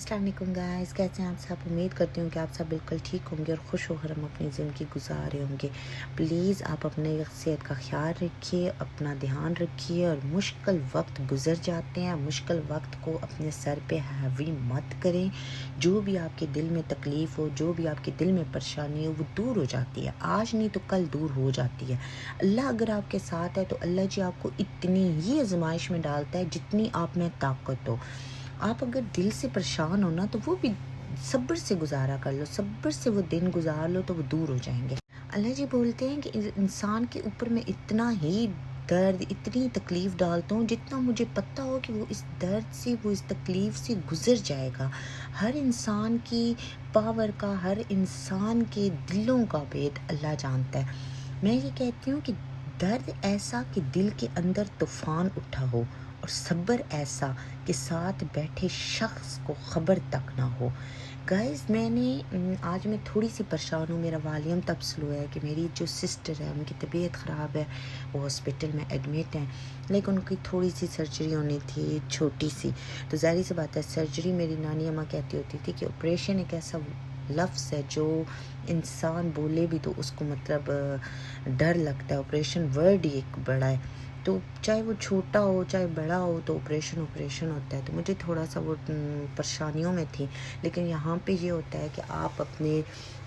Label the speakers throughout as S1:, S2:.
S1: अस्सलाम वालेकुम गाइस, कैसे हैं आप सब। उम्मीद करती हूँ कि आप सब बिल्कुल ठीक होंगे और खुश होकर हम अपनी ज़िंदगी गुजार रहे होंगे। प्लीज़ आप अपने सेहत का ख्याल रखिए, अपना ध्यान रखिए और मुश्किल वक्त गुजर जाते हैं, मुश्किल वक्त को अपने सर पे हावी मत करें। जो भी आपके दिल में तकलीफ़ हो, जो भी आपके दिल में परेशानी हो, वो दूर हो जाती है। आज नहीं तो कल दूर हो जाती है। अल्लाह अगर आपके साथ है तो अल्लाह जी आपको इतनी ही आजमाइश में डालता है जितनी आप में ताकत हो। आप अगर दिल से परेशान हो ना तो वो भी सब्र से गुजारा कर लो, सब्र से वो दिन गुजार लो तो वो दूर हो जाएंगे। अल्लाह जी बोलते हैं कि इंसान के ऊपर मैं इतना ही दर्द, इतनी तकलीफ़ डालता हूँ जितना मुझे पता हो कि वो इस दर्द से, वो इस तकलीफ़ से गुज़र जाएगा। हर इंसान की पावर का, हर इंसान के दिलों का भेद अल्लाह जानता है। मैं ये कहती हूँ कि दर्द ऐसा कि दिल के अंदर तूफ़ान उठा हो और सब्र ऐसा कि साथ बैठे शख्स को ख़बर तक ना हो। गाइस आज मैं थोड़ी सी परेशान हूँ। मेरा वॉल्यूम तब स्लो है कि मेरी जो सिस्टर है उनकी तबीयत ख़राब है, वो हॉस्पिटल में एडमिट हैं, लेकिन उनकी थोड़ी सी सर्जरी होनी थी, छोटी सी। तो ज़ाहिर सी बात है, सर्जरी मेरी नानी अम्मा कहती होती थी कि ऑपरेशन एक ऐसा लफ्ज़ है जो इंसान बोले भी तो उसको मतलब डर लगता है। ऑपरेशन वर्ड ही एक बड़ा है, तो चाहे वो छोटा हो चाहे बड़ा हो तो ऑपरेशन होता है। तो मुझे थोड़ा सा वो परेशानियों में थी। लेकिन यहाँ पे ये होता है कि आप अपने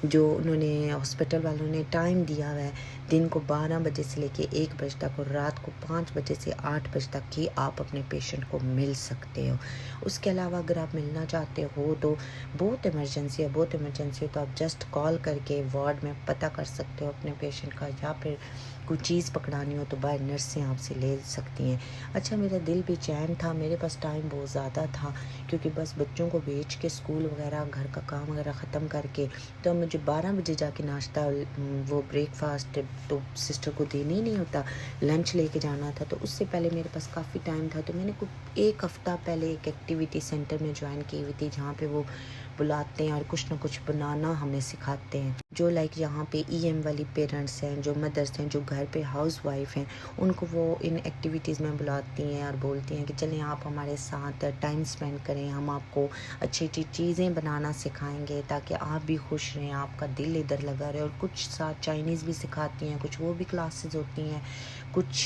S1: जो उन्होंने हॉस्पिटल वालों ने टाइम दिया हुआ है, दिन को 12 बजे से लेके 1 बजे तक और रात को 5 बजे से 8 बजे तक ही आप अपने पेशेंट को मिल सकते हो। उसके अलावा अगर आप मिलना चाहते हो तो बहुत इमरजेंसी है तो आप जस्ट कॉल करके वार्ड में पता कर सकते हो अपने पेशेंट का, या फिर कोई चीज़ पकड़ानी हो तो बाहर नर्सें आपसे ले सकती हैं। अच्छा, मेरा दिल बेचैन था, मेरे पास टाइम बहुत ज़्यादा था क्योंकि बस बच्चों को भेज के स्कूल वगैरह, घर का काम वगैरह ख़त्म करके तो मुझे 12 बजे जाके नाश्ता, वो ब्रेकफास्ट तो सिस्टर को देना ही नहीं होता, लंच लेके जाना था। तो उससे पहले मेरे पास काफ़ी टाइम था, तो मैंने कुछ 1 हफ़्ता पहले एक एक्टिविटी सेंटर में ज्वाइन की हुई थी जहाँ पे वो बुलाते हैं और कुछ ना कुछ बनाना हमें सिखाते हैं। जो लाइक यहाँ पे ईएम वाली पेरेंट्स हैं, जो मदर्स हैं, जो घर पे हाउस वाइफ हैं, उनको वो इन एक्टिविटीज़ में बुलाती हैं और बोलती हैं कि चलें आप हमारे साथ टाइम स्पेंड करें, हम आपको अच्छी अच्छी चीज़ें बनाना सिखाएंगे ताकि आप भी खुश रहें, आपका दिल इधर लगा रहे। और कुछ साथ चाइनीज़ भी सिखाती हैं, कुछ वो भी क्लासेस होती हैं, कुछ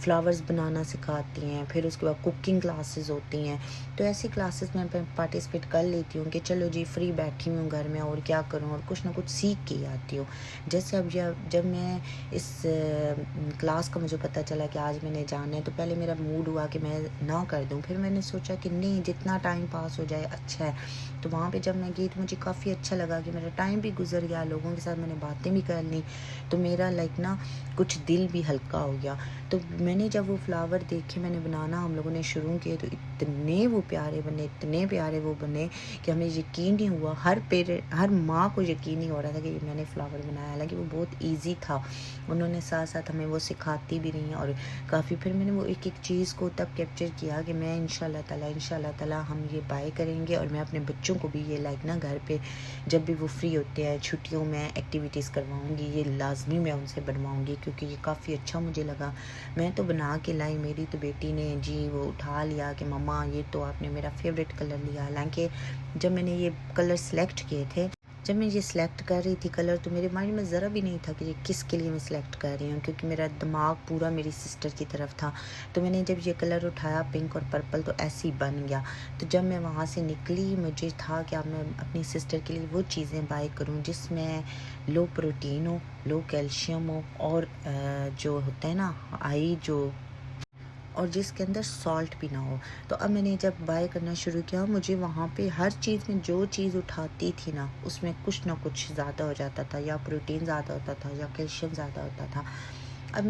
S1: फ्लावर्स बनाना सिखाती हैं, फिर उसके बाद कुकिंग क्लासेस होती हैं। तो ऐसी क्लासेस में पार्टिसिपेट कर लेती हूँ कि चलो जी फ्री बैठी हूँ घर में और क्या करूँ, और कुछ ना कुछ सीख के आती हूँ। जैसे अब जब मैं इस क्लास का मुझे पता चला कि आज मैंने जाना है, तो पहले मेरा मूड हुआ कि मैं ना कर दूँ, फिर मैंने सोचा कि नहीं, जितना टाइम पास हो जाए अच्छा है। तो वहाँ पे जब मैं गई तो मुझे काफ़ी अच्छा लगा कि मेरा टाइम भी गुजर गया, लोगों के साथ मैंने बातें भी कर ली, तो मेरा लाइक ना कुछ दिल भी हल्का हो गया। तो मैंने जब वो फ्लावर देखे, मैंने बनाना हम लोगों ने शुरू किए, तो इतने वो प्यारे बने, इतने प्यारे वो बने कि हमें यकीन नहीं हुआ, हर माँ को यकीन नहीं हो रहा था कि मैंने फ्लावर बनाया। हालांकि वो बहुत इजी था, उन्होंने साथ साथ हमें वो सिखाती भी रही और काफ़ी। फिर मैंने वो एक एक चीज़ को तब कैप्चर किया कि मैं इंशाल्लाह ताला हम ये बाय करेंगे और मैं अपने बच्चों को भी ये लाइक ना घर पे जब भी वो फ्री होते हैं छुट्टियों में एक्टिविटीज़ करवाऊँगी, ये लाजमी मैं उनसे बनवाऊँगी क्योंकि ये काफ़ी अच्छा मुझे लगा। मैं तो बना के लाई, मेरी तो बेटी ने जी वो उठा लिया कि मम्मा ये तो आपने मेरा फेवरेट कलर लिया। हालांकि जब मैंने ये कलर सेलेक्ट किए थे, जब मैं ये सिलेक्ट कर रही थी कलर, तो मेरे माइंड में ज़रा भी नहीं था कि ये किसके लिए मैं सिलेक्ट कर रही हूँ, क्योंकि मेरा दिमाग पूरा मेरी सिस्टर की तरफ था। तो मैंने जब ये कलर उठाया पिंक और पर्पल, तो ऐसे ही बन गया। तो जब मैं वहाँ से निकली, मुझे था कि अब मैं अपनी सिस्टर के लिए वो चीज़ें बाय करूँ जिसमें लो प्रोटीन हो, लो कैल्शियम हो और जो होता है ना आई जो, और जिसके अंदर सॉल्ट भी ना हो। तो अब मैंने जब बाय करना शुरू किया, मुझे वहाँ पे हर चीज़ में जो चीज़ उठाती थी ना उसमें कुछ ना कुछ ज़्यादा हो जाता था, या प्रोटीन ज़्यादा होता था या कैल्शियम ज़्यादा होता था। अब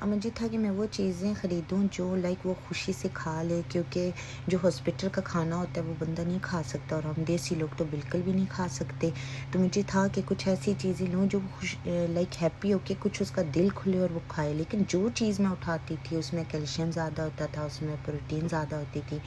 S1: मुझे था कि मैं वो चीज़ें ख़रीदूँ जो लाइक वो खुशी से खा ले, क्योंकि जो हॉस्पिटल का खाना होता है वो बंदा नहीं खा सकता और हम देसी लोग तो बिल्कुल भी नहीं खा सकते। तो मुझे था कि कुछ ऐसी चीज़ें लूँ जो खुश लाइक हैप्पी हो के कुछ उसका दिल खुले और वो खाए। लेकिन जो चीज़ मैं उठाती थी उसमें कैल्शियम ज़्यादा होता था, उसमें प्रोटीन ज़्यादा होती थी।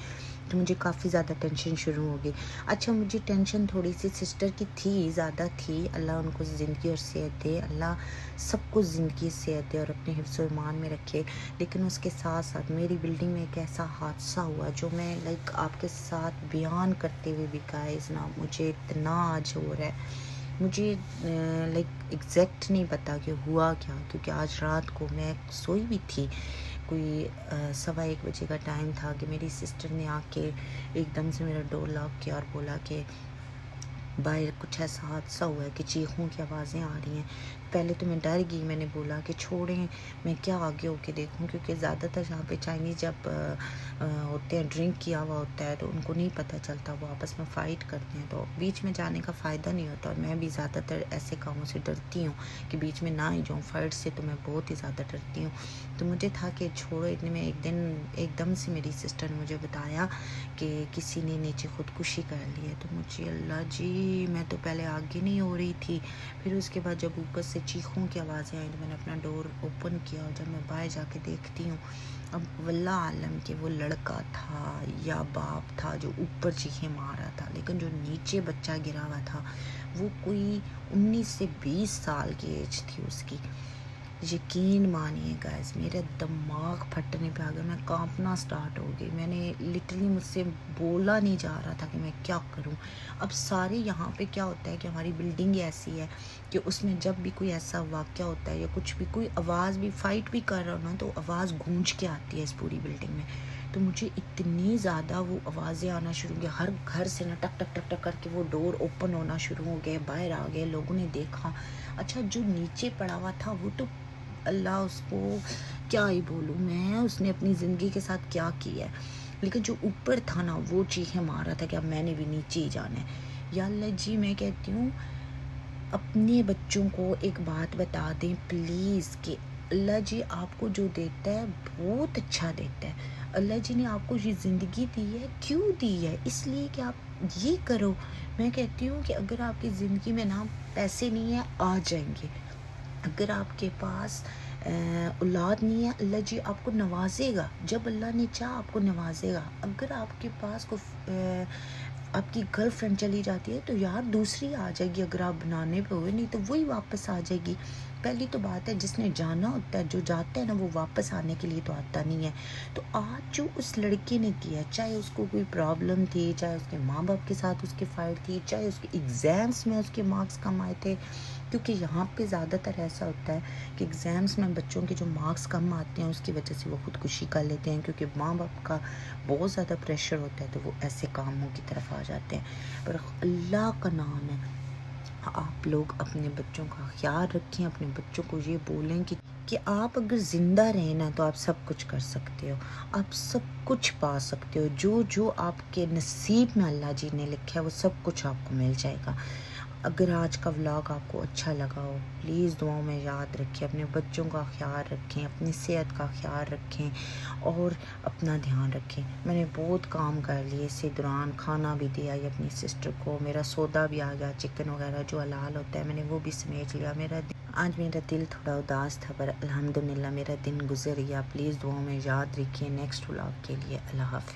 S1: تو مجھے کافی زیادہ ٹینشن شروع ہو گئی. اچھا مجھے ٹینشن تھوڑی سی سسٹر کی تھی، زیادہ تھی. اللہ ان کو زندگی اور صحت دے، اللہ سب کو زندگی صحت دے اور اپنے حفظ و ایمان میں رکھے. لیکن اس کے ساتھ ساتھ میری بلڈنگ میں ایک ایسا حادثہ ہوا جو میں آپ کے ساتھ بیان کرتے ہوئے بھی گائز نا مجھے اتنا آج ہو رہا ہے. مجھے ایگزیکٹ نہیں پتا کہ ہوا کیا، کیونکہ آج رات کو میں سوئی بھی تھی، کوئی 1:15 بجے کا ٹائم تھا کہ میری سسٹر نے آ کے ایک دم سے میرا ڈور لاک کیا اور بولا کہ باہر کچھ ایسا حادثہ ہوا ہے کہ چیخوں کی آوازیں آ رہی ہیں. پہلے تو میں ڈر گئی، میں نے بولا کہ چھوڑیں میں کیا آگے ہو کے دیکھوں، کیونکہ زیادہ تر یہاں پہ چائنیز جب ہوتے ہیں ڈرنک کیا ہوا ہوتا ہے تو ان کو نہیں پتہ چلتا، وہ آپس میں فائٹ کرتے ہیں، تو بیچ میں جانے کا فائدہ نہیں ہوتا. اور میں بھی زیادہ تر ایسے کاموں سے ڈرتی ہوں کہ بیچ میں نہ ہی جاؤں، فائٹ سے تو میں بہت ہی زیادہ ڈرتی ہوں. تو مجھے تھا کہ چھوڑو. اتنے میں ایک دم سے میری سسٹر نے مجھے بتایا کہ کسی نے نیچے خودکشی کر لی ہے. تو مجھے اللہ جی، میں تو پہلے آگے نہیں ہو رہی تھی، پھر اس کے بعد جب اوپر سے چیخوں کی آوازیں آئیں تو میں نے اپنا ڈور اوپن کیا، اور جب میں باہر جا کے دیکھتی ہوں اب واللہ عالم کہ وہ لڑکا تھا یا باپ تھا جو اوپر چیخیں مار رہا تھا، لیکن جو نیچے بچہ گرا ہوا تھا وہ کوئی 19 سے 20 سال کی ایج تھی اس کی. یقین مانیے گائز میرا دماغ پھٹنے پہ آ گیا، میں کانپنا سٹارٹ ہو گئی. میں نے لٹرلی مجھ سے بولا نہیں جا رہا تھا کہ میں کیا کروں. اب سارے یہاں پہ کیا ہوتا ہے کہ ہماری بلڈنگ ایسی ہے کہ اس میں جب بھی کوئی ایسا واقعہ ہوتا ہے یا کچھ بھی، کوئی آواز بھی فائٹ بھی کر رہا ہو نا تو آواز گونج کے آتی ہے اس پوری بلڈنگ میں. تو مجھے اتنی زیادہ وہ آوازیں آنا شروع ہو گیا، ہر گھر سے نا ٹک ٹک ٹک ٹک کر کے وہ ڈور اوپن ہونا شروع ہو گئے، باہر آ گئے، لوگوں نے دیکھا. اچھا جو نیچے پڑا ہوا تھا وہ تو اللہ اس کو کیا ہی بولوں میں، اس نے اپنی زندگی کے ساتھ کیا کیا ہے. لیکن جو اوپر تھا نا وہ چیخیں مار رہا تھا کہ اب میں نے بھی نیچے ہی جانا ہے. یا اللہ جی میں کہتی ہوں اپنے بچوں کو ایک بات بتا دیں پلیز کہ اللہ جی آپ کو جو دیتا ہے بہت اچھا دیتا ہے. اللہ جی نے آپ کو یہ زندگی دی ہے، کیوں دی ہے؟ اس لیے کہ آپ یہ کرو. میں کہتی ہوں کہ اگر آپ کی زندگی میں نا پیسے نہیں ہیں آ جائیں گے، اگر آپ کے پاس اولاد نہیں ہے اللہ جی آپ کو نوازے گا، جب اللہ نے چاہا آپ کو نوازے گا. اگر آپ کے پاس آپ کی گرل فرینڈ چلی جاتی ہے تو یار دوسری آ جائے گی، اگر آپ بنانے پہ ہوئے نہیں تو وہی واپس آ جائے گی. پہلی تو بات ہے جس نے جانا ہوتا ہے، جو جاتا ہے نا وہ واپس آنے کے لیے تو آتا نہیں ہے. تو آج جو اس لڑکے نے کیا، چاہے اس کو کوئی پرابلم تھی، چاہے اس کے ماں باپ کے ساتھ اس کی فائٹ تھی، چاہے اس کے ایگزامس میں اس کے مارکس کم آئے تھے، کیونکہ یہاں پہ زیادہ تر ایسا ہوتا ہے کہ ایگزامس میں بچوں کے جو مارکس کم آتے ہیں اس کی وجہ سے وہ خودکشی کر لیتے ہیں، کیونکہ ماں باپ کا بہت زیادہ پریشر ہوتا ہے تو وہ ایسے کاموں کی طرف آ جاتے ہیں. پر اللہ کا نام ہے آپ لوگ اپنے بچوں کا خیال رکھیں، اپنے بچوں کو یہ بولیں کہ آپ اگر زندہ رہیں نا تو آپ سب کچھ کر سکتے ہو، آپ سب کچھ پا سکتے ہو، جو آپ کے نصیب میں اللہ جی نے لکھا ہے وہ سب کچھ آپ کو مل جائے گا. اگر آج کا ولاگ آپ کو اچھا لگا ہو پلیز دعاؤں میں یاد رکھیں، اپنے بچوں کا خیال رکھیں، اپنی صحت کا خیال رکھیں اور اپنا دھیان رکھیں. میں نے بہت کام کر لیے اسی دوران، کھانا بھی دیا یہ اپنی سسٹر کو، میرا سودا بھی آ گیا، چکن وغیرہ جو حلال ہوتا ہے میں نے وہ بھی سمیٹ لیا. آج میرا دل تھوڑا اداس تھا پر الحمدللہ میرا دن گزر گیا. پلیز دعاؤں میں یاد رکھیں. نیکسٹ ولاگ کے لیے اللہ حافظ.